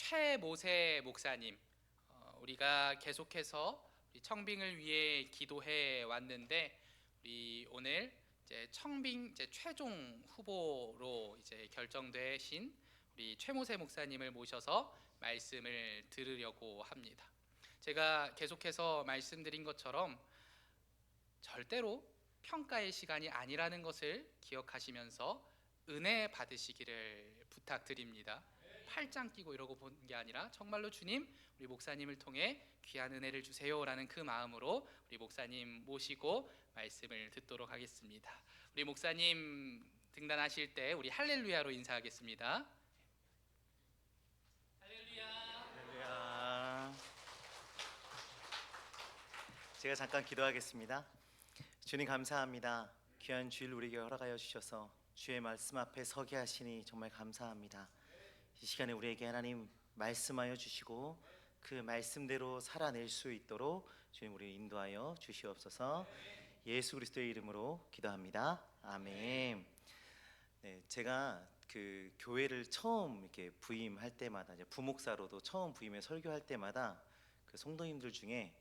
최모세 목사님, 우리가 계속해서 우리 청빙을 위해 기도해 왔는데, 우리 오늘 이제 청빙 이제 최종 후보로 이제 결정되신 우리 최모세 목사님을 모셔서 말씀을 들으려고 합니다. 제가 계속해서 말씀드린 것처럼 절대로 평가의 시간이 아니라는 것을 기억하시면서 은혜 받으시기를 부탁드립니다. 팔짱 끼고 이러고 본 게 아니라 정말로 주님, 우리 목사님을 통해 귀한 은혜를 주세요라는 그 마음으로 우리 목사님 모시고 말씀을 듣도록 하겠습니다. 우리 목사님 등단하실 때 우리 할렐루야로 인사하겠습니다. 할렐루야. 할렐루야. 제가 잠깐 기도하겠습니다. 주님 감사합니다. 귀한 주일 우리에게 허락하여 주셔서 주의 말씀 앞에 서게 하시니 정말 감사합니다. 이 시간에 우리에게 하나님 말씀하여 주시고 그 말씀대로 살아낼 수 있도록 주님 우리를 인도하여 주시옵소서. 예수 그리스도의 이름으로 기도합니다. 아멘. 네, 제가 그 교회를 처음 이렇게 부임할 때마다 이제 부목사로도 처음 부임해 설교할 때마다 그 성도님들 중에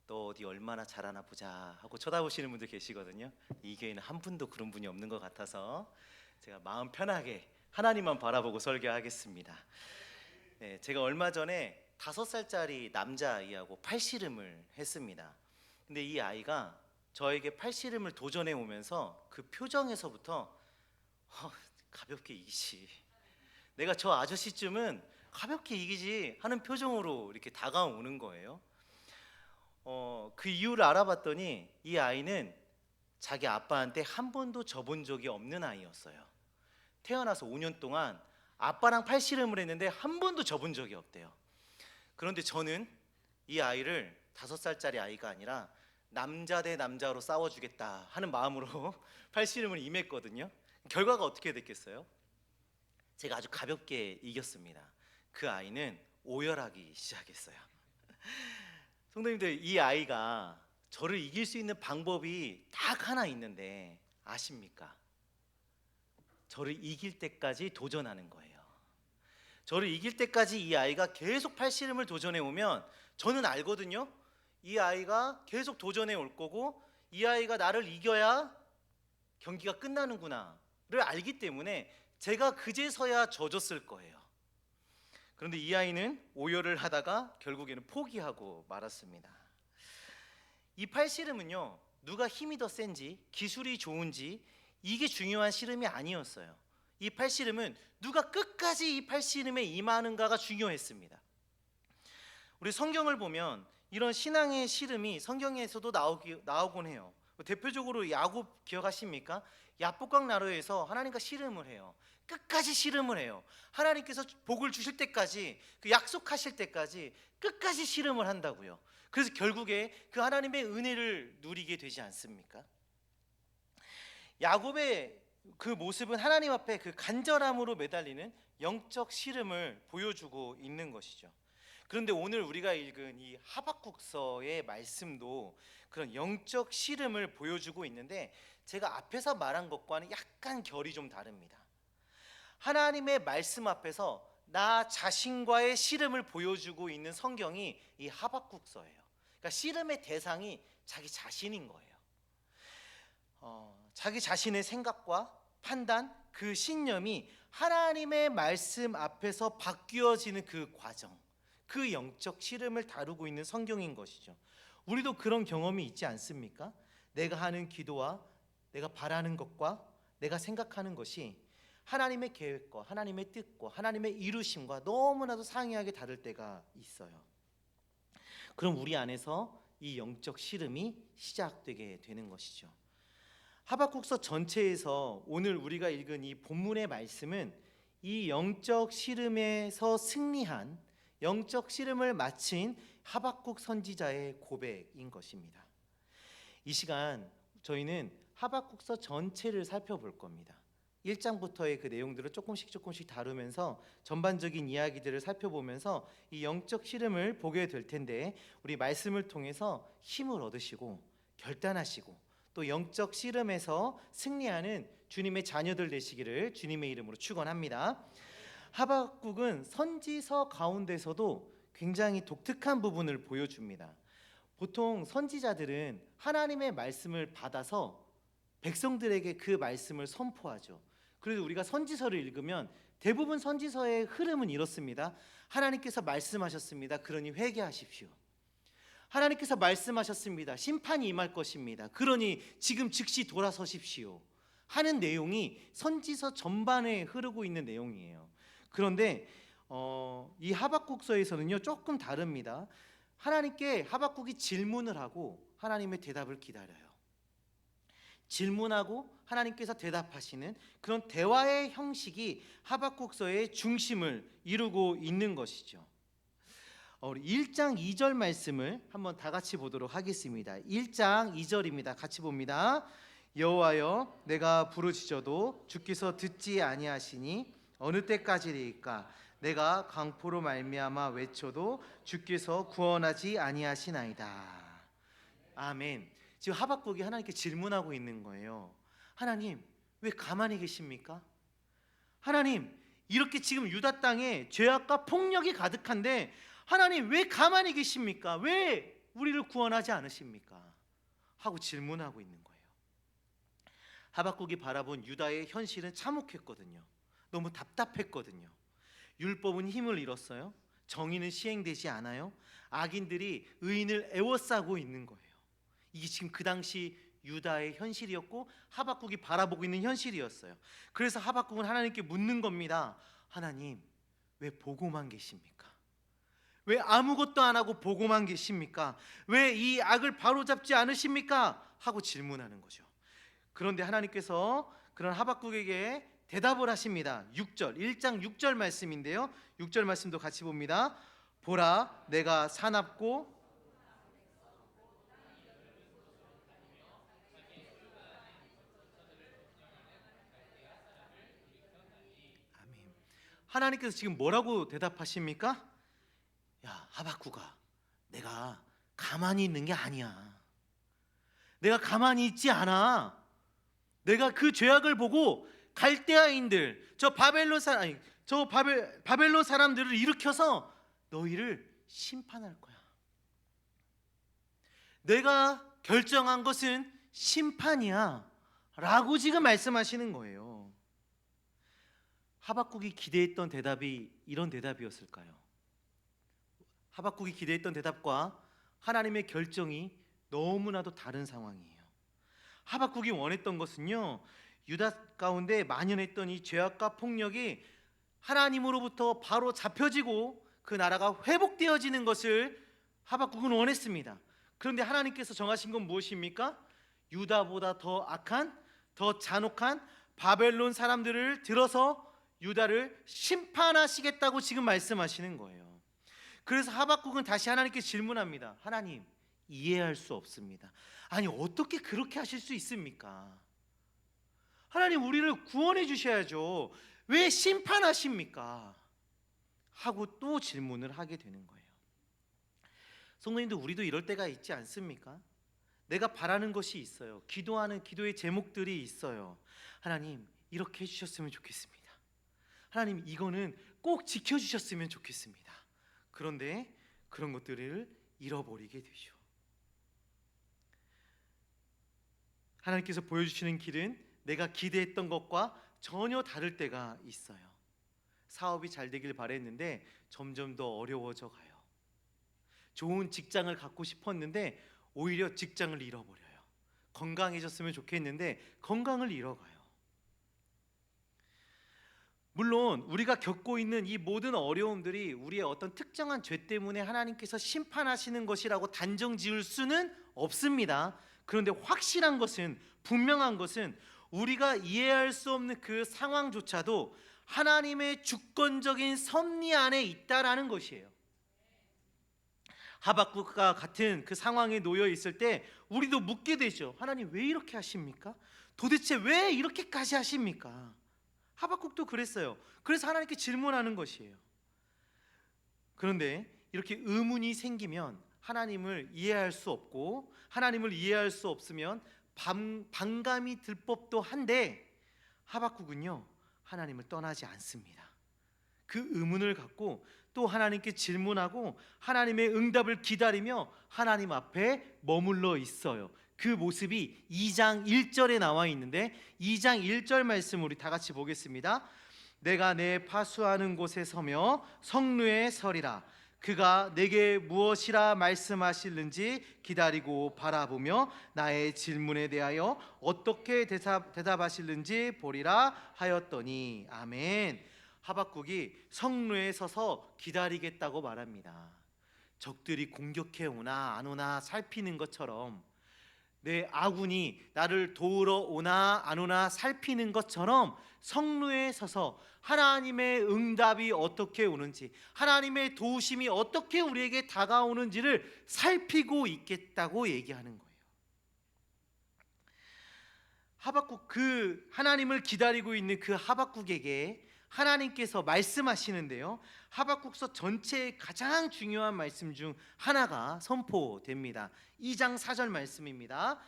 너 어디 얼마나 잘하나 보자 하고 쳐다보시는 분들 계시거든요. 이 교회는 한 분도 그런 분이 없는 것 같아서 제가 마음 편하게 하나님만 바라보고 설교하겠습니다. 네, 제가 얼마 전에 5살짜리 남자아이하고 팔씨름을 했습니다. 근데 이 아이가 저에게 팔씨름을 도전해 오면서 그 표정에서부터 가볍게 이기지, 내가 저 아저씨쯤은 가볍게 이기지 하는 표정으로 이렇게 다가오는 거예요. 그 이유를 알아봤더니 이 아이는 자기 아빠한테 한 번도 져본 적이 없는 아이였어요. 태어나서 5년 동안 아빠랑 팔씨름을 했는데 한 번도 져본 적이 없대요. 그런데 저는 이 아이를 5살짜리 아이가 아니라 남자 대 남자로 싸워주겠다 하는 마음으로 팔씨름을 임했거든요. 결과가 어떻게 됐겠어요? 제가 아주 가볍게 이겼습니다. 그 아이는 오열하기 시작했어요. 성도님들, 이 아이가 저를 이길 수 있는 방법이 딱 하나 있는데 아십니까? 저를 이길 때까지 도전하는 거예요. 저를 이길 때까지 이 아이가 계속 팔씨름을 도전해 오면 저는 알거든요. 이 아이가 계속 도전해 올 거고 이 아이가 나를 이겨야 경기가 끝나는구나를 알기 때문에 제가 그제서야 져줬을 거예요. 그런데 이 아이는 오열을 하다가 결국에는 포기하고 말았습니다. 이 팔씨름은요, 누가 힘이 더 센지 기술이 좋은지 이게 중요한 씨름이 아니었어요. 이 팔씨름은 누가 끝까지 이 팔씨름에 임하는가가 중요했습니다. 우리 성경을 보면 이런 신앙의 씨름이 성경에서도 나오곤 해요. 대표적으로 야곱 기억하십니까? 야복강 나루에서 하나님과 씨름을 해요. 끝까지 씨름을 해요. 하나님께서 복을 주실 때까지, 그 약속하실 때까지 끝까지 씨름을 한다고요. 그래서 결국에 그 하나님의 은혜를 누리게 되지 않습니까? 야곱의 그 모습은 하나님 앞에 그 간절함으로 매달리는 영적 씨름을 보여주고 있는 것이죠. 그런데 오늘 우리가 읽은 이 하박국서의 말씀도 그런 영적 씨름을 보여주고 있는데 제가 앞에서 말한 것과는 약간 결이 좀 다릅니다. 하나님의 말씀 앞에서 나 자신과의 씨름을 보여주고 있는 성경이 이 하박국서예요. 그러니까 씨름의 대상이 자기 자신인 거예요. 자기 자신의 생각과 판단, 그 신념이 하나님의 말씀 앞에서 바뀌어지는 그 과정, 그 영적 씨름을 다루고 있는 성경인 것이죠. 우리도 그런 경험이 있지 않습니까? 내가 하는 기도와 내가 바라는 것과 내가 생각하는 것이 하나님의 계획과 하나님의 뜻과 하나님의 이루심과 너무나도 상이하게 다를 때가 있어요. 그럼 우리 안에서 이 영적 씨름이 시작되게 되는 것이죠. 하박국서 전체에서 오늘 우리가 읽은 이 본문의 말씀은 이 영적 씨름에서 승리한, 영적 씨름을 마친 하박국 선지자의 고백인 것입니다. 이 시간 저희는 하박국서 전체를 살펴볼 겁니다. 1장부터의 그 내용들을 조금씩 다루면서 전반적인 이야기들을 살펴보면서 이 영적 씨름을 보게 될 텐데, 우리 말씀을 통해서 힘을 얻으시고 결단하시고 또 영적 씨름에서 승리하는 주님의 자녀들 되시기를 주님의 이름으로 축원합니다. 하박국은 선지서 가운데서도 굉장히 독특한 부분을 보여줍니다. 보통 선지자들은 하나님의 말씀을 받아서 백성들에게 그 말씀을 선포하죠. 그래서 우리가 선지서를 읽으면 대부분 선지서의 흐름은 이렇습니다. 하나님께서 말씀하셨습니다. 그러니 회개하십시오. 하나님께서 말씀하셨습니다. 심판이 임할 것입니다. 그러니 지금 즉시 돌아서십시오 하는 내용이 선지서 전반에 흐르고 있는 내용이에요. 그런데 이 하박국서에서는요 조금 다릅니다. 하나님께 하박국이 질문을 하고 하나님의 대답을 기다려요. 질문하고 하나님께서 대답하시는 그런 대화의 형식이 하박국서의 중심을 이루고 있는 것이죠. 우리 1장 2절 말씀을 한번 다 같이 보도록 하겠습니다. 1장 2절입니다. 같이 봅니다. 여호와여, 내가 부르짖어도 주께서 듣지 아니하시니 어느 때까지리까? 내가 강포로 말미암아 외쳐도 주께서 구원하지 아니하시나이다. 아멘. 지금 하박국이 하나님께 질문하고 있는 거예요. 하나님, 왜 가만히 계십니까? 하나님, 이렇게 지금 유다 땅에 죄악과 폭력이 가득한데 하나님 왜 가만히 계십니까? 왜 우리를 구원하지 않으십니까? 하고 질문하고 있는 거예요. 하박국이 바라본 유다의 현실은 참혹했거든요. 너무 답답했거든요. 율법은 힘을 잃었어요. 정의는 시행되지 않아요. 악인들이 의인을 애워싸고 있는 거예요. 이게 지금 그 당시 유다의 현실이었고 하박국이 바라보고 있는 현실이었어요. 그래서 하박국은 하나님께 묻는 겁니다. 하나님, 왜 보고만 계십니까? 왜 아무것도 안 하고 보고만 계십니까? 왜 이 악을 바로잡지 않으십니까? 하고 질문하는 거죠. 그런데 하나님께서 그런 하박국에게 대답을 하십니다. 6절, 1장 6절 말씀인데요. 6절 말씀도 같이 봅니다. 보라, 내가 사납고 아멘. 하나님께서 지금 뭐라고 대답하십니까? 야, 하박국아, 내가 가만히 있는 게 아니야. 내가 가만히 있지 않아. 내가 그 죄악을 보고 갈대아인들, 바벨론 사람들을 일으켜서 너희를 심판할 거야. 내가 결정한 것은 심판이야 라고 지금 말씀하시는 거예요. 하박국이 기대했던 대답이 이런 대답이었을까요? 하박국이 기대했던 대답과 하나님의 결정이 너무나도 다른 상황이에요. 하박국이 원했던 것은요, 유다 가운데 만연했던 이 죄악과 폭력이 하나님으로부터 바로 잡혀지고 그 나라가 회복되어지는 것을 하박국은 원했습니다. 그런데 하나님께서 정하신 건 무엇입니까? 유다보다 더 악한, 더 잔혹한 바벨론 사람들을 들어서 유다를 심판하시겠다고 지금 말씀하시는 거예요. 그래서 하박국은 다시 하나님께 질문합니다. 하나님, 이해할 수 없습니다. 아니, 어떻게 그렇게 하실 수 있습니까? 하나님, 우리를 구원해 주셔야죠. 왜 심판하십니까? 하고 또 질문을 하게 되는 거예요. 성도님들, 우리도 이럴 때가 있지 않습니까? 내가 바라는 것이 있어요. 기도하는 기도의 제목들이 있어요. 하나님, 이렇게 해주셨으면 좋겠습니다. 하나님, 이거는 꼭 지켜주셨으면 좋겠습니다. 그런데 그런 것들을 잃어버리게 되죠. 하나님께서 보여주시는 길은 내가 기대했던 것과 전혀 다를 때가 있어요. 사업이 잘 되길 바랬는데 점점 더 어려워져 가요. 좋은 직장을 갖고 싶었는데 오히려 직장을 잃어버려요. 건강해졌으면 좋겠는데 건강을 잃어가요. 물론 우리가 겪고 있는 이 모든 어려움들이 우리의 어떤 특정한 죄 때문에 하나님께서 심판하시는 것이라고 단정 지을 수는 없습니다. 그런데 확실한 것은, 분명한 것은 우리가 이해할 수 없는 그 상황조차도 하나님의 주권적인 섭리 안에 있다라는 것이에요. 하박국과 같은 그 상황에 놓여 있을 때 우리도 묻게 되죠. 하나님, 왜 이렇게 하십니까? 도대체 왜 이렇게까지 하십니까? 하박국도 그랬어요. 그래서 하나님께 질문하는 것이에요. 그런데 이렇게 의문이 생기면 하나님을 이해할 수 없고, 하나님을 이해할 수 없으면 반감이 들 법도 한데 하박국은요, 하나님을 떠나지 않습니다. 그 의문을 갖고 또 하나님께 질문하고 하나님의 응답을 기다리며 하나님 앞에 머물러 있어요. 그 모습이 2장 1절에 나와 있는데 2장 1절 말씀 우리 다 같이 보겠습니다. 내가 내 파수하는 곳에 서며 성루에 서리라. 그가 내게 무엇이라 말씀하실는지 기다리고 바라보며 나의 질문에 대하여 어떻게 대답하실는지 보리라 하였더니. 아멘. 하박국이 성루에 서서 기다리겠다고 말합니다. 적들이 공격해 오나 안 오나 살피는 것처럼, 내 아군이 나를 도우러 오나 안 오나 살피는 것처럼 성루에 서서 하나님의 응답이 어떻게 오는지, 하나님의 도우심이 어떻게 우리에게 다가오는지를 살피고 있겠다고 얘기하는 거예요. 하박국, 그 하나님을 기다리고 있는 그 하박국에게 하나님께서 말씀하시는데요, 하박국서 전체의 가장 중요한 말씀 중 하나가 선포됩니다. 2장 4절 말씀입니다.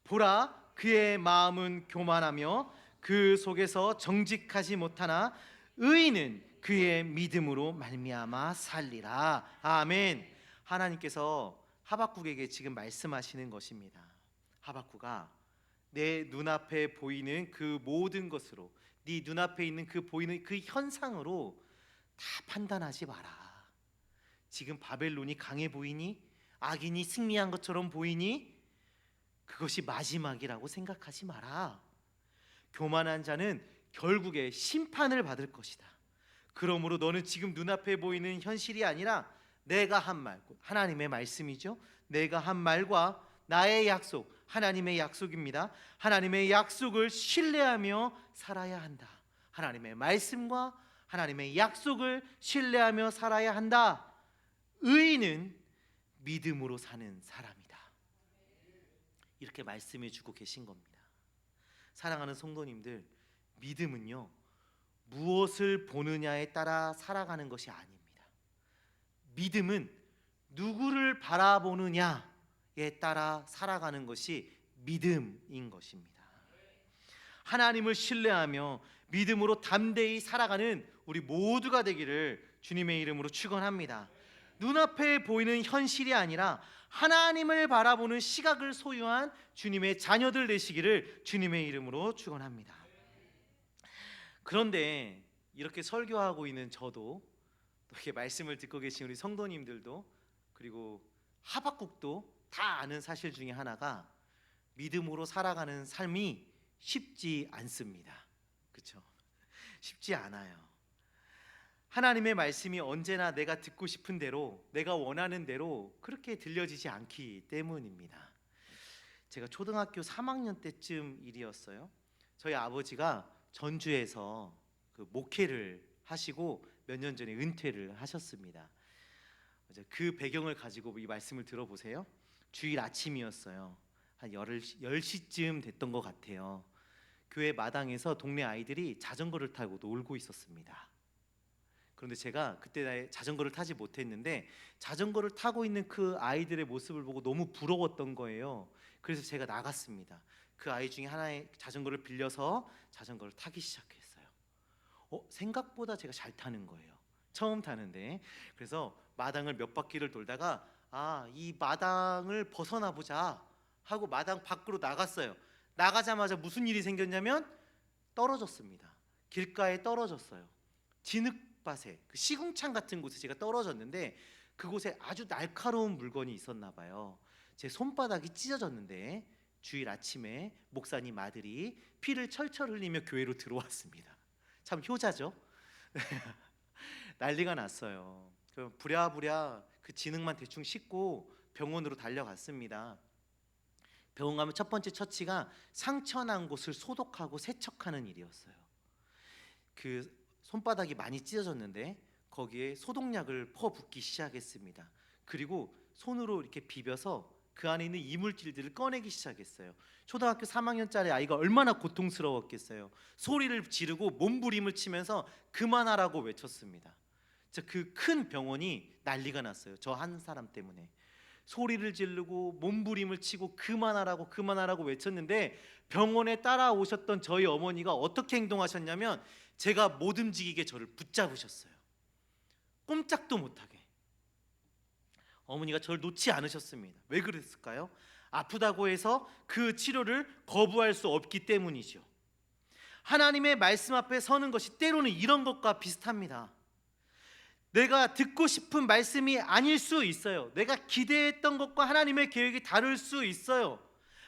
보라, 그의 마음은 교만하며 그 속에서 정직하지 못하나 의인은 그의 믿음으로 말미암아 살리라. 아멘. 하나님께서 하박국에게 지금 말씀하시는 것입니다. 하박국아, 내 눈앞에 보이는 그 모든 것으로, 네 눈앞에 있는 그 보이는 그 현상으로 다 판단하지 마라. 지금 바벨론이 강해 보이니? 악인이 승리한 것처럼 보이니? 그것이 마지막이라고 생각하지 마라. 교만한 자는 결국에 심판을 받을 것이다. 그러므로 너는 지금 눈앞에 보이는 현실이 아니라 내가 한 말, 하나님의 말씀이죠, 내가 한 말과 나의 약속, 하나님의 약속입니다. 하나님의 약속을 신뢰하며 살아야 한다. 하나님의 말씀과 하나님의 약속을 신뢰하며 살아야 한다. 의인은 믿음으로 사는 사람이다. 이렇게 말씀해 주고 계신 겁니다. 사랑하는 성도님들, 믿음은요, 무엇을 보느냐에 따라 살아가는 것이 아닙니다. 믿음은 누구를 바라보느냐에 따라 살아가는 것이 믿음인 것입니다. 하나님을 신뢰하며 믿음으로 담대히 살아가는 우리 모두가 되기를 주님의 이름으로 축원합니다. 눈앞에 보이는 현실이 아니라 하나님을 바라보는 시각을 소유한 주님의 자녀들 되시기를 주님의 이름으로 축원합니다. 그런데 이렇게 설교하고 있는 저도, 이렇게 말씀을 듣고 계신 우리 성도님들도, 그리고 하박국도 다 아는 사실 중에 하나가 믿음으로 살아가는 삶이 쉽지 않습니다. 그렇죠? 쉽지 않아요. 하나님의 말씀이 언제나 내가 듣고 싶은 대로, 내가 원하는 대로 그렇게 들려지지 않기 때문입니다. 제가 초등학교 3학년 때쯤 일이었어요. 저희 아버지가 전주에서 그 목회를 하시고 몇 년 전에 은퇴를 하셨습니다. 그 배경을 가지고 이 말씀을 들어보세요. 주일 아침이었어요. 한 10시쯤 됐던 것 같아요. 교회 마당에서 동네 아이들이 자전거를 타고 놀고 있었습니다. 그런데 제가 그때 자전거를 타지 못했는데 자전거를 타고 있는 그 아이들의 모습을 보고 너무 부러웠던 거예요. 그래서 제가 나갔습니다. 그 아이 중에 하나의 자전거를 빌려서 자전거를 타기 시작했어요. 생각보다 제가 잘 타는 거예요. 처음 타는데. 그래서 마당을 몇 바퀴를 돌다가 이 마당을 벗어나 보자 하고 마당 밖으로 나갔어요. 나가자마자 무슨 일이 생겼냐면 떨어졌습니다. 길가에 떨어졌어요. 진흙밭에, 그 시궁창 같은 곳에 제가 떨어졌는데 그곳에 아주 날카로운 물건이 있었나 봐요. 제 손바닥이 찢어졌는데 주일 아침에 목사님 아들이 피를 철철 흘리며 교회로 들어왔습니다. 참 효자죠. 난리가 났어요. 부랴부랴 그 진흙만 대충 씻고 병원으로 달려갔습니다. 병원 가면 첫 번째 처치가 상처 난 곳을 소독하고 세척하는 일이었어요. 그 손바닥이 많이 찢어졌는데 거기에 소독약을 퍼붓기 시작했습니다. 그리고 손으로 이렇게 비벼서 그 안에 있는 이물질들을 꺼내기 시작했어요. 초등학교 3학년짜리 아이가 얼마나 고통스러웠겠어요. 소리를 지르고 몸부림을 치면서 그만하라고 외쳤습니다. 그 큰 병원이 난리가 났어요. 저 한 사람 때문에. 소리를 지르고 몸부림을 치고 그만하라고 외쳤는데 병원에 따라오셨던 저희 어머니가 어떻게 행동하셨냐면 제가 못 움직이게 저를 붙잡으셨어요. 꼼짝도 못하게. 어머니가 저를 놓지 않으셨습니다. 왜 그랬을까요? 아프다고 해서 그 치료를 거부할 수 없기 때문이죠. 하나님의 말씀 앞에 서는 것이 때로는 이런 것과 비슷합니다. 내가 듣고 싶은 말씀이 아닐 수 있어요. 내가 기대했던 것과 하나님의 계획이 다를 수 있어요.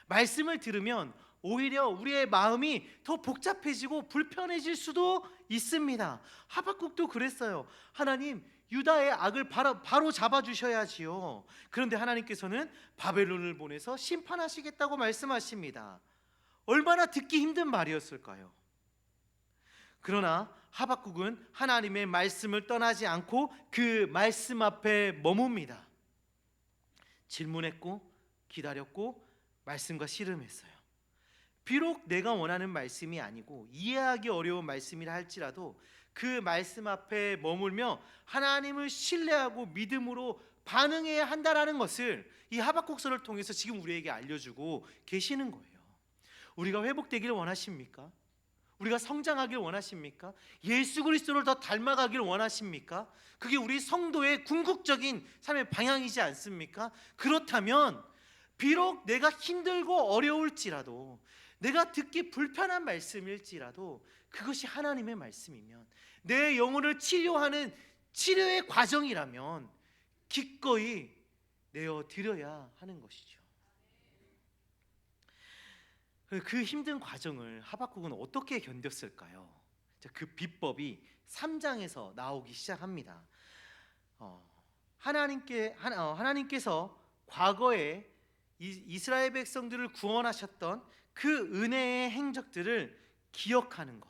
말씀을 들으면 오히려 우리의 마음이 더 복잡해지고 불편해질 수도 있습니다. 하박국도 그랬어요. 하나님, 유다의 악을 바로 잡아주셔야지요. 그런데 하나님께서는 바벨론을 보내서 심판하시겠다고 말씀하십니다. 얼마나 듣기 힘든 말이었을까요? 그러나 하박국은 하나님의 말씀을 떠나지 않고 그 말씀 앞에 머뭅니다. 질문했고 기다렸고 말씀과 씨름했어요. 비록 내가 원하는 말씀이 아니고 이해하기 어려운 말씀이라 할지라도 그 말씀 앞에 머물며 하나님을 신뢰하고 믿음으로 반응해야 한다라는 것을 이 하박국서를 통해서 지금 우리에게 알려주고 계시는 거예요. 우리가 회복되기를 원하십니까? 우리가 성장하길 원하십니까? 예수 그리스도를 더 닮아가길 원하십니까? 그게 우리 성도의 궁극적인 삶의 방향이지 않습니까? 그렇다면 비록 내가 힘들고 어려울지라도, 내가 듣기 불편한 말씀일지라도 그것이 하나님의 말씀이면, 내 영혼을 치료하는 치료의 과정이라면 기꺼이 내어드려야 하는 것이죠. 그 힘든 과정을 하박국은 어떻게 견뎠을까요? 그 비법이 3장에서 나오기 시작합니다. 하나님께서 과거에 이스라엘 백성들을 구원하셨던 그 은혜의 행적들을 기억하는 것,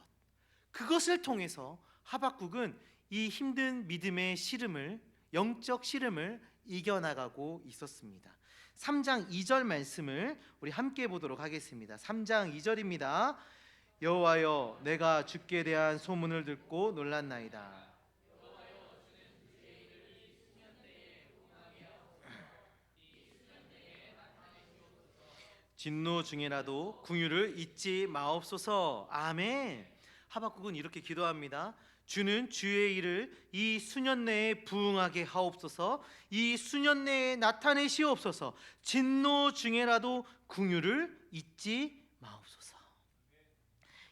그것을 통해서 하박국은 이 힘든 믿음의 씨름을, 영적 씨름을 이겨나가고 있었습니다. 3장 2절 말씀을 우리 함께 보도록 하겠습니다. 3장 2절입니다. 여호와여, 내가 주께 대한 소문을 듣고 놀랐나이다. 진노 중에라도 긍휼을 잊지 마옵소서. 아멘. 하박국은 이렇게 기도합니다. 주는 주의 일을 이 수년 내에 부응하게 하옵소서. 이 수년 내에 나타내시옵소서. 진노 중에라도 긍휼을 잊지 마옵소서.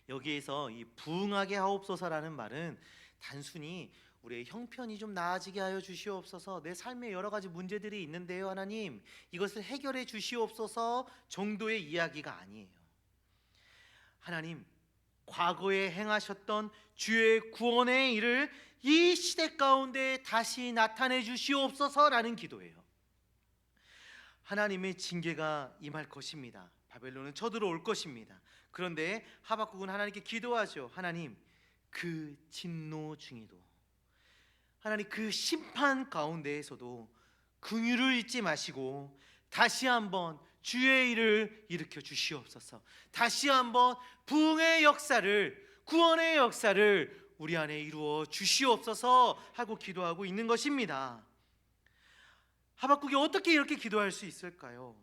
여기에서 이 부응하게 하옵소서라는 말은 단순히 우리의 형편이 좀 나아지게 하여 주시옵소서, 내 삶에 여러 가지 문제들이 있는데요 하나님, 이것을 해결해 주시옵소서 정도의 이야기가 아니에요. 하나님, 과거에 행하셨던 주의 구원의 일을 이 시대 가운데 다시 나타내 주시옵소서라는 기도예요. 하나님의 징계가 임할 것입니다. 바벨론은 쳐들어올 것입니다. 그런데 하박국은 하나님께 기도하죠. 하나님, 그 진노 중에도, 하나님 그 심판 가운데에서도 긍휼을 잊지 마시고 다시 한번 주의 일을 일으켜 주시옵소서. 다시 한번 부흥의 역사를, 구원의 역사를 우리 안에 이루어 주시옵소서 하고 기도하고 있는 것입니다. 하박국이 어떻게 이렇게 기도할 수 있을까요?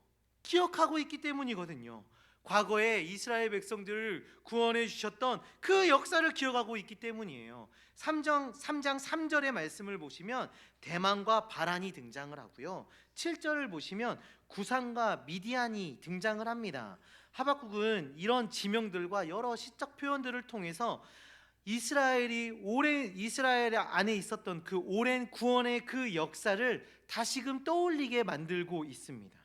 기억하고 있기 때문이거든요. 과거에 이스라엘 백성들을 구원해 주셨던 그 역사를 기억하고 있기 때문이에요. 3장 3절의 말씀을 보시면 대만과 바란이 등장을 하고요, 7절을 보시면 구산과 미디안이 등장을 합니다. 하박국은 이런 지명들과 여러 시적 표현들을 통해서 이스라엘 안에 있었던 그 오랜 구원의 그 역사를 다시금 떠올리게 만들고 있습니다.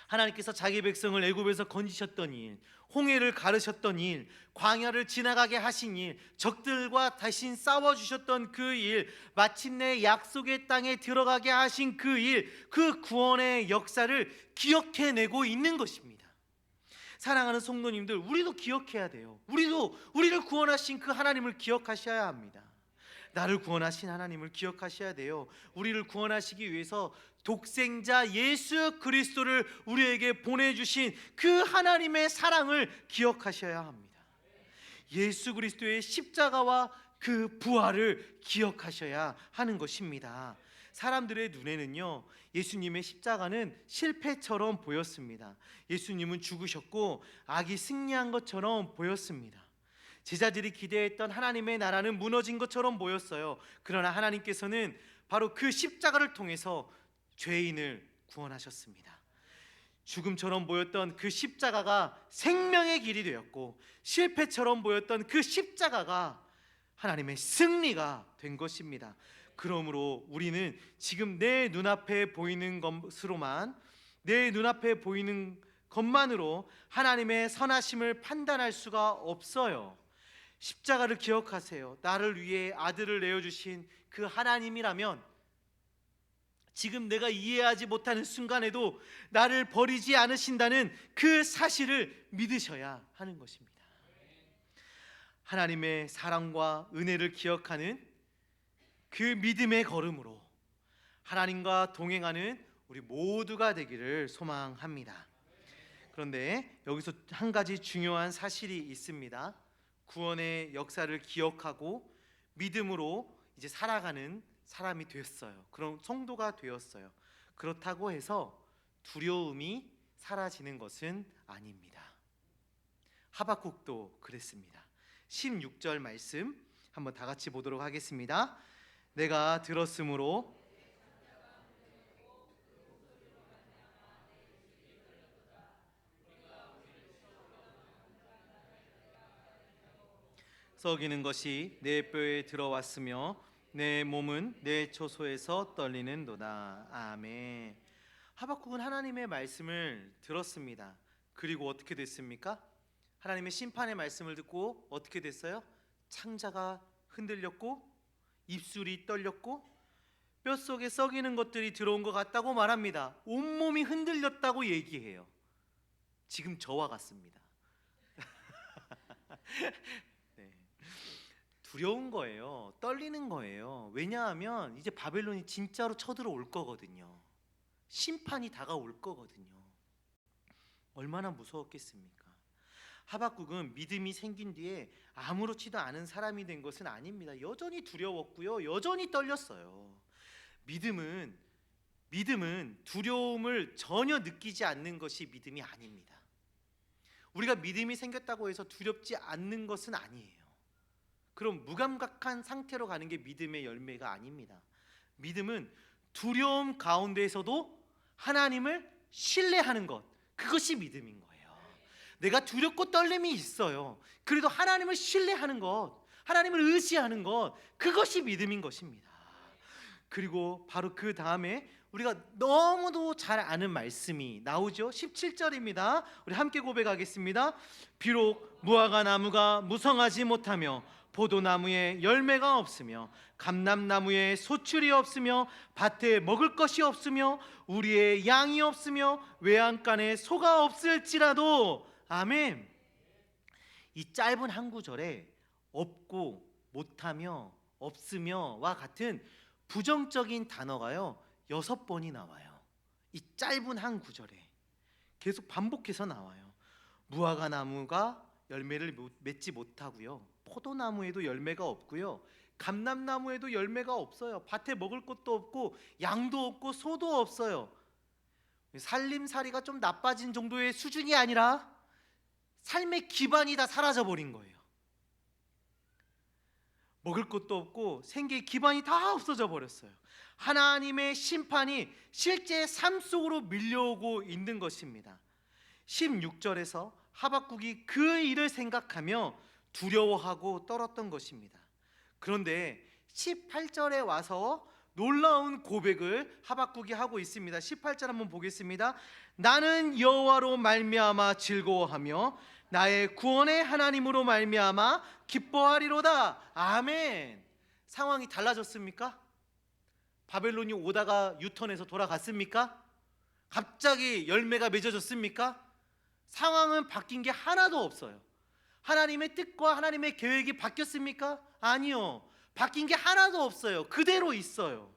하나님께서 자기 백성을 애굽에서 건지셨던 일, 홍해를 가르셨던 일, 광야를 지나가게 하신 일, 적들과 대신 싸워주셨던 그 일, 마침내 약속의 땅에 들어가게 하신 그 일, 그 구원의 역사를 기억해내고 있는 것입니다. 사랑하는 성도님들, 우리도 기억해야 돼요. 우리를 구원하신 그 하나님을 기억하셔야 합니다. 나를 구원하신 하나님을 기억하셔야 돼요. 우리를 구원하시기 위해서 독생자 예수 그리스도를 우리에게 보내주신 그 하나님의 사랑을 기억하셔야 합니다. 예수 그리스도의 십자가와 그 부활을 기억하셔야 하는 것입니다. 사람들의 눈에는요, 예수님의 십자가는 실패처럼 보였습니다. 예수님은 죽으셨고 악이 승리한 것처럼 보였습니다. 제자들이 기대했던 하나님의 나라는 무너진 것처럼 보였어요. 그러나 하나님께서는 바로 그 십자가를 통해서 죄인을 구원하셨습니다. 죽음처럼 보였던 그 십자가가 생명의 길이 되었고, 실패처럼 보였던 그 십자가가 하나님의 승리가 된 것입니다. 그러므로 우리는 지금 내 눈앞에 보이는 것으로만, 내 눈앞에 보이는 것만으로 하나님의 선하심을 판단할 수가 없어요. 십자가를 기억하세요. 나를 위해 아들을 내어주신 그 하나님이라면 지금 내가 이해하지 못하는 순간에도 나를 버리지 않으신다는 그 사실을 믿으셔야 하는 것입니다. 하나님의 사랑과 은혜를 기억하는 그 믿음의 걸음으로 하나님과 동행하는 우리 모두가 되기를 소망합니다. 그런데 여기서 한 가지 중요한 사실이 있습니다. 구원의 역사를 기억하고 믿음으로 이제 살아가는 사람이 되었어요. 그런 성도가 되었어요. 그렇다고 해서 두려움이 사라지는 것은 아닙니다. 하박국도 그랬습니다. 16절 말씀 한번 다 같이 보도록 하겠습니다. 내가 들었으므로 썩이는 것이 내 뼈에 들어왔으며 내 몸은 내 초소에서 떨리는도다. 아멘. 하박국은 하나님의 말씀을 들었습니다. 그리고 어떻게 됐습니까? 하나님의 심판의 말씀을 듣고 어떻게 됐어요? 창자가 흔들렸고 입술이 떨렸고 뼛속에 썩이는 것들이 들어온 것 같다고 말합니다. 온몸이 흔들렸다고 얘기해요. 지금 저와 같습니다. 네. 두려운 거예요. 떨리는 거예요. 왜냐하면 이제 바벨론이 진짜로 쳐들어올 거거든요. 심판이 다가올 거거든요. 얼마나 무서웠겠습니까? 하박국은 믿음이 생긴 뒤에 아무렇지도 않은 사람이 된 것은 아닙니다. 여전히 두려웠고요. 여전히 떨렸어요. 믿음은 두려움을 전혀 느끼지 않는 것이 믿음이 아닙니다. 우리가 믿음이 생겼다고 해서 두렵지 않는 것은 아니에요. 그럼 무감각한 상태로 가는 게 믿음의 열매가 아닙니다. 믿음은 두려움 가운데에서도 하나님을 신뢰하는 것, 그것이 믿음인 거예요. 내가 두렵고 떨림이 있어요. 그래도 하나님을 신뢰하는 것, 하나님을 의지하는 것, 그것이 믿음인 것입니다. 그리고 바로 그 다음에 우리가 너무도 잘 아는 말씀이 나오죠. 17절입니다. 우리 함께 고백하겠습니다. 비록 무화과 나무가 무성하지 못하며 포도나무에 열매가 없으며 감람나무에 소출이 없으며 밭에 먹을 것이 없으며 우리의 양이 없으며 외양간에 소가 없을지라도, 아멘. 이 짧은 한 구절에 없고 못하며 없으며와 같은 부정적인 단어가요 6번이 나와요. 이 짧은 한 구절에 계속 반복해서 나와요. 무화과 나무가 열매를 맺지 못하고요, 포도나무에도 열매가 없고요, 감람나무에도 열매가 없어요. 밭에 먹을 것도 없고 양도 없고 소도 없어요. 살림살이가 좀 나빠진 정도의 수준이 아니라 삶의 기반이 다 사라져버린 거예요. 먹을 것도 없고 생계의 기반이 다 없어져 버렸어요. 하나님의 심판이 실제 삶 속으로 밀려오고 있는 것입니다. 16절에서 하박국이 그 일을 생각하며 두려워하고 떨었던 것입니다. 그런데 18절에 와서 놀라운 고백을 하박국이 하고 있습니다. 18절 한번 보겠습니다. 나는 여호와로 말미암아 즐거워하며 나의 구원의 하나님으로 말미암아 기뻐하리로다. 아멘. 상황이 달라졌습니까? 바벨론이 오다가 유턴해서 돌아갔습니까? 갑자기 열매가 맺어졌습니까? 상황은 바뀐 게 하나도 없어요. 하나님의 뜻과 하나님의 계획이 바뀌었습니까? 아니요. 바뀐 게 하나도 없어요. 그대로 있어요.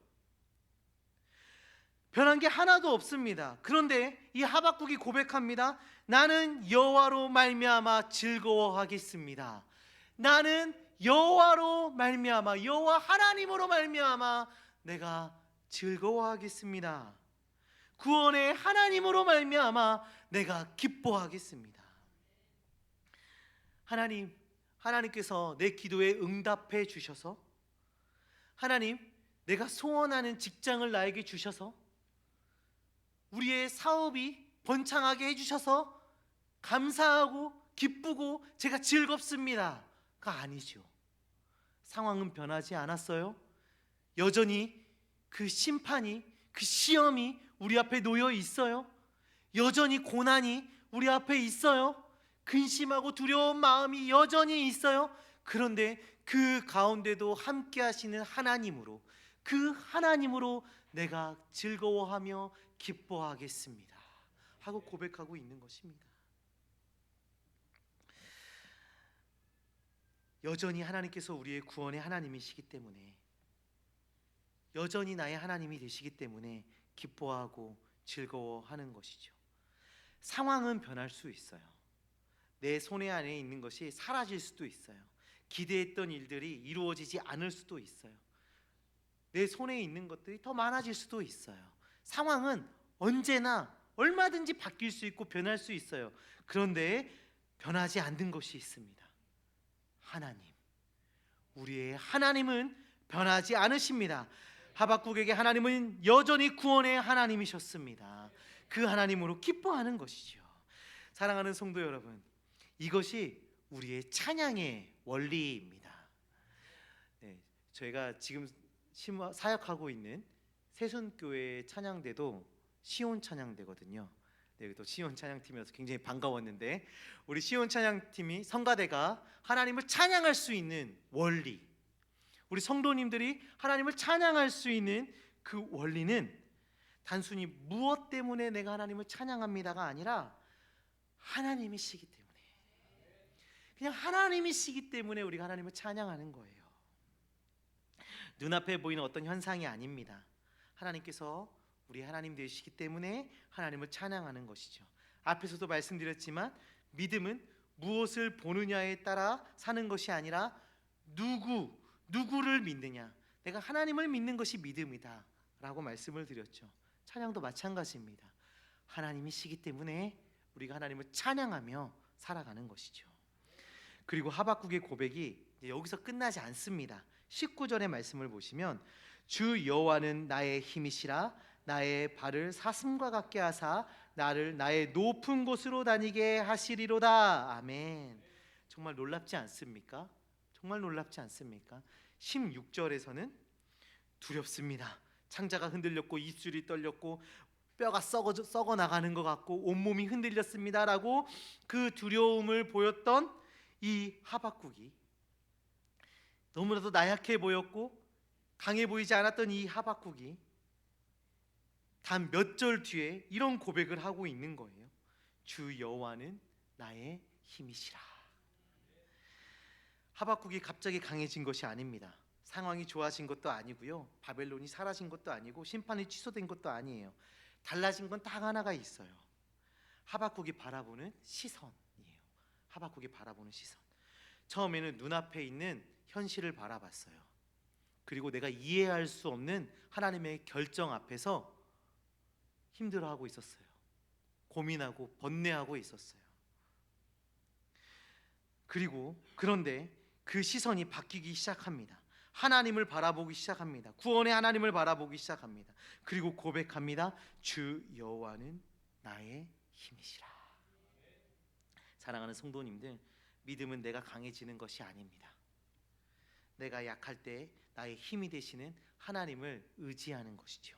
변한 게 하나도 없습니다. 그런데 이 하박국이 고백합니다. 나는 여호와로 말미암아 즐거워하겠습니다. 나는 여호와로 말미암아, 여호와 하나님으로 말미암아 내가 즐거워하겠습니다. 구원의 하나님으로 말미암아 내가 기뻐하겠습니다. 하나님께서 내 기도에 응답해 주셔서, 하나님, 내가 소원하는 직장을 나에게 주셔서, 우리의 사업이 번창하게 해주셔서 감사하고 기쁘고 제가 즐겁습니다가 아니죠. 상황은 변하지 않았어요. 여전히 그 심판이, 그 시험이 우리 앞에 놓여 있어요. 여전히 고난이 우리 앞에 있어요. 근심하고 두려운 마음이 여전히 있어요. 그런데 그 가운데도 함께 하시는 하나님으로, 그 하나님으로 내가 즐거워하며 기뻐하겠습니다 하고 고백하고 있는 것입니다. 여전히 하나님께서 우리의 구원의 하나님이시기 때문에, 여전히 나의 하나님이 되시기 때문에 기뻐하고 즐거워하는 것이죠. 상황은 변할 수 있어요. 내 손에 안에 있는 것이 사라질 수도 있어요. 기대했던 일들이 이루어지지 않을 수도 있어요. 내 손에 있는 것들이 더 많아질 수도 있어요. 상황은 언제나 얼마든지 바뀔 수 있고 변할 수 있어요. 그런데 변하지 않는 것이 있습니다. 하나님, 우리의 하나님은 변하지 않으십니다. 하박국에게 하나님은 여전히 구원의 하나님이셨습니다. 그 하나님으로 기뻐하는 것이죠. 사랑하는 성도 여러분, 이것이 우리의 찬양의 원리입니다. 네, 저희가 지금 사역하고 있는 새순교회 찬양대도 시온 찬양대거든요. 네, 또 시온 찬양팀이어서 굉장히 반가웠는데, 우리 시온 찬양팀이 성가대가 하나님을 찬양할 수 있는 원리, 우리 성도님들이 하나님을 찬양할 수 있는 그 원리는 단순히 무엇 때문에 내가 하나님을 찬양합니다가 아니라 하나님이시기 때문에, 그냥 하나님이시기 때문에 우리가 하나님을 찬양하는 거예요. 눈앞에 보이는 어떤 현상이 아닙니다. 하나님께서 우리 하나님 되시기 때문에 하나님을 찬양하는 것이죠. 앞에서도 말씀드렸지만 믿음은 무엇을 보느냐에 따라 사는 것이 아니라 누구를 믿느냐, 내가 하나님을 믿는 것이 믿음이다 라고 말씀을 드렸죠. 찬양도 마찬가지입니다. 하나님이시기 때문에 우리가 하나님을 찬양하며 살아가는 것이죠. 그리고 하박국의 고백이 여기서 끝나지 않습니다. 19절의 말씀을 보시면, 주 여호와는 나의 힘이시라, 나의 발을 사슴과 같게 하사 나를 나의 높은 곳으로 다니게 하시리로다. 아멘. 정말 놀랍지 않습니까? 정말 놀랍지 않습니까? 16절에서는 두렵습니다. 창자가 흔들렸고 입술이 떨렸고 뼈가 썩어 나가는 것 같고 온몸이 흔들렸습니다라고 그 두려움을 보였던 이 하박국이, 너무나도 나약해 보였고 강해 보이지 않았던 이 하박국이 단 몇 절 뒤에 이런 고백을 하고 있는 거예요. 주 여호와는 나의 힘이시라. 하박국이 갑자기 강해진 것이 아닙니다. 상황이 좋아진 것도 아니고요, 바벨론이 사라진 것도 아니고 심판이 취소된 것도 아니에요. 달라진 건 딱 하나가 있어요. 하박국이 바라보는 시선이에요. 하박국이 바라보는 시선. 처음에는 눈앞에 있는 현실을 바라봤어요. 그리고 내가 이해할 수 없는 하나님의 결정 앞에서 힘들어하고 있었어요. 고민하고 번뇌하고 있었어요. 그런데 그 시선이 바뀌기 시작합니다. 하나님을 바라보기 시작합니다. 구원의 하나님을 바라보기 시작합니다. 그리고 고백합니다. 주 여호와는 나의 힘이시라. 사랑하는 성도님들, 믿음은 내가 강해지는 것이 아닙니다. 내가 약할 때 나의 힘이 되시는 하나님을 의지하는 것이죠.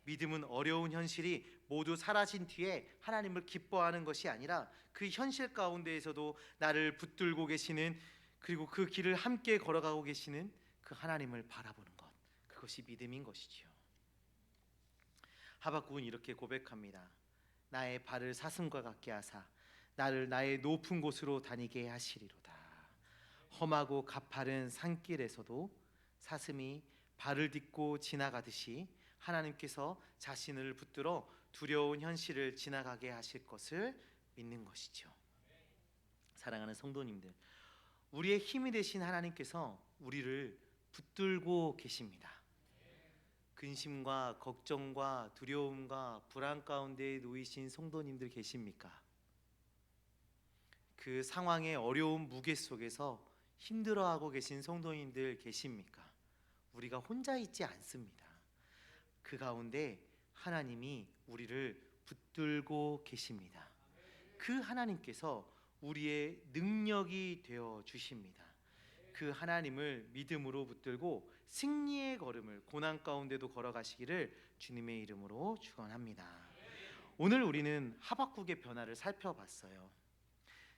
믿음은 어려운 현실이 모두 사라진 뒤에 하나님을 기뻐하는 것이 아니라 그 현실 가운데에서도 나를 붙들고 계시는, 그리고 그 길을 함께 걸어가고 계시는 그 하나님을 바라보는 것, 그것이 믿음인 것이지요. 하박국은 이렇게 고백합니다. 나의 발을 사슴과 같게 하사 나를 나의 높은 곳으로 다니게 하시리로다. 험하고 가파른 산길에서도 사슴이 발을 딛고 지나가듯이 하나님께서 자신을 붙들어 두려운 현실을 지나가게 하실 것을 믿는 것이죠. 사랑하는 성도님들, 우리의 힘이 되신 하나님께서 우리를 붙들고 계십니다. 근심과 걱정과 두려움과 불안 가운데 놓이신 성도님들 계십니까? 그 상황의 어려운 무게 속에서 힘들어하고 계신 성도님들 계십니까? 우리가 혼자 있지 않습니다. 그 가운데 하나님이 우리를 붙들고 계십니다. 그 하나님께서 우리의 능력이 되어 주십니다. 그 하나님을 믿음으로 붙들고 승리의 걸음을 고난 가운데도 걸어가시기를 주님의 이름으로 축원합니다. 오늘 우리는 하박국의 변화를 살펴봤어요.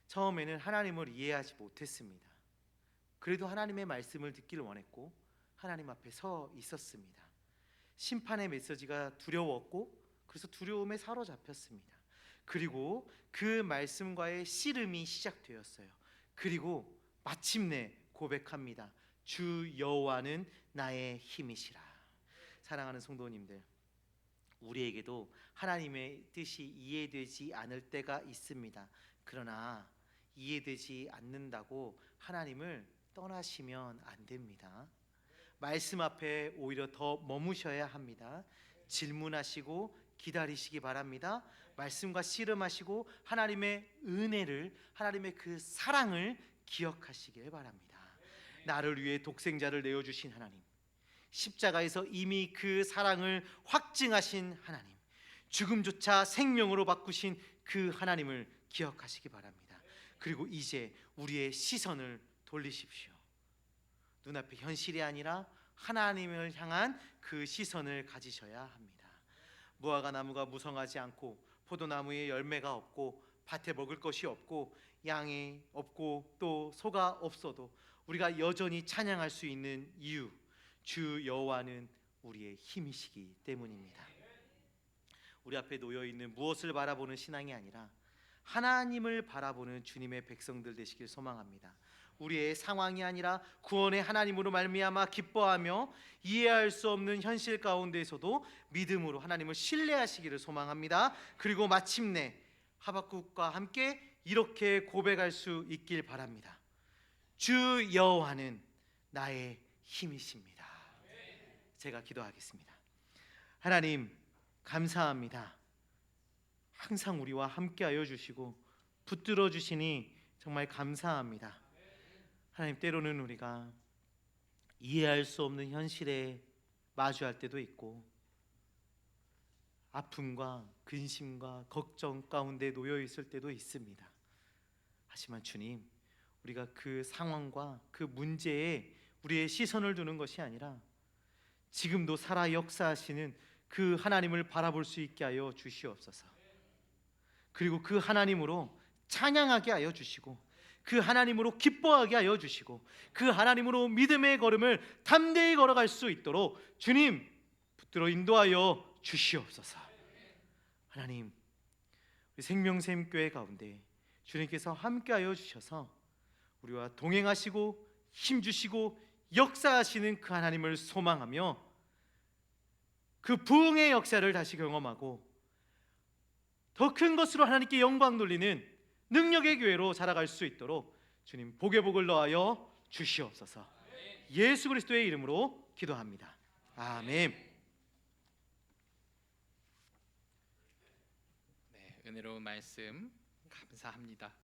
처음에는 하나님을 이해하지 못했습니다. 그래도 하나님의 말씀을 듣기를 원했고 하나님 앞에 서 있었습니다. 심판의 메시지가 두려웠고 그래서 두려움에 사로잡혔습니다. 그리고 그 말씀과의 씨름이 시작되었어요. 그리고 마침내 고백합니다. 주 여호와는 나의 힘이시라. 사랑하는 성도님들, 우리에게도 하나님의 뜻이 이해되지 않을 때가 있습니다. 그러나 이해되지 않는다고 하나님을 떠나시면 안 됩니다. 말씀 앞에 오히려 더 머무셔야 합니다. 질문하시고 기다리시기 바랍니다. 말씀과 씨름하시고 하나님의 은혜를, 하나님의 그 사랑을 기억하시길 바랍니다. 나를 위해 독생자를 내어주신 하나님, 십자가에서 이미 그 사랑을 확증하신 하나님, 죽음조차 생명으로 바꾸신 그 하나님을 기억하시기 바랍니다. 그리고 이제 우리의 시선을 돌리십시오. 눈앞의 현실이 아니라 하나님을 향한 그 시선을 가지셔야 합니다. 무화과 나무가 무성하지 않고 포도나무에 열매가 없고 밭에 먹을 것이 없고 양이 없고 또 소가 없어도 우리가 여전히 찬양할 수 있는 이유, 주 여호와는 우리의 힘이시기 때문입니다. 우리 앞에 놓여 있는 무엇을 바라보는 신앙이 아니라 하나님을 바라보는 주님의 백성들 되시길 소망합니다. 우리의 상황이 아니라 구원의 하나님으로 말미암아 기뻐하며 이해할 수 없는 현실 가운데에서도 믿음으로 하나님을 신뢰하시기를 소망합니다. 그리고 마침내 하박국과 함께 이렇게 고백할 수 있길 바랍니다. 주 여호와는 나의 힘이십니다. 제가 기도하겠습니다. 하나님 감사합니다. 항상 우리와 함께하여 주시고 붙들어 주시니 정말 감사합니다. 하나님, 때로는 우리가 이해할 수 없는 현실에 마주할 때도 있고 아픔과 근심과 걱정 가운데 놓여 있을 때도 있습니다. 하지만 주님, 우리가 그 상황과 그 문제에 우리의 시선을 두는 것이 아니라 지금도 살아 역사하시는 그 하나님을 바라볼 수 있게 하여 주시옵소서. 그리고 그 하나님으로 찬양하게 하여 주시고 그 하나님으로 기뻐하게 하여 주시고 그 하나님으로 믿음의 걸음을 담대히 걸어갈 수 있도록 주님 붙들어 인도하여 주시옵소서. 하나님, 우리 생명샘교회 가운데 주님께서 함께하여 주셔서 우리와 동행하시고 힘주시고 역사하시는 그 하나님을 소망하며 그 부흥의 역사를 다시 경험하고 더 큰 것으로 하나님께 영광 돌리는 능력의 교회로 자라갈 수 있도록 주님 복의 복을 넣어여 주시옵소서. 예수 그리스도의 이름으로 기도합니다. 아멘. 네, 은혜로운 말씀 감사합니다.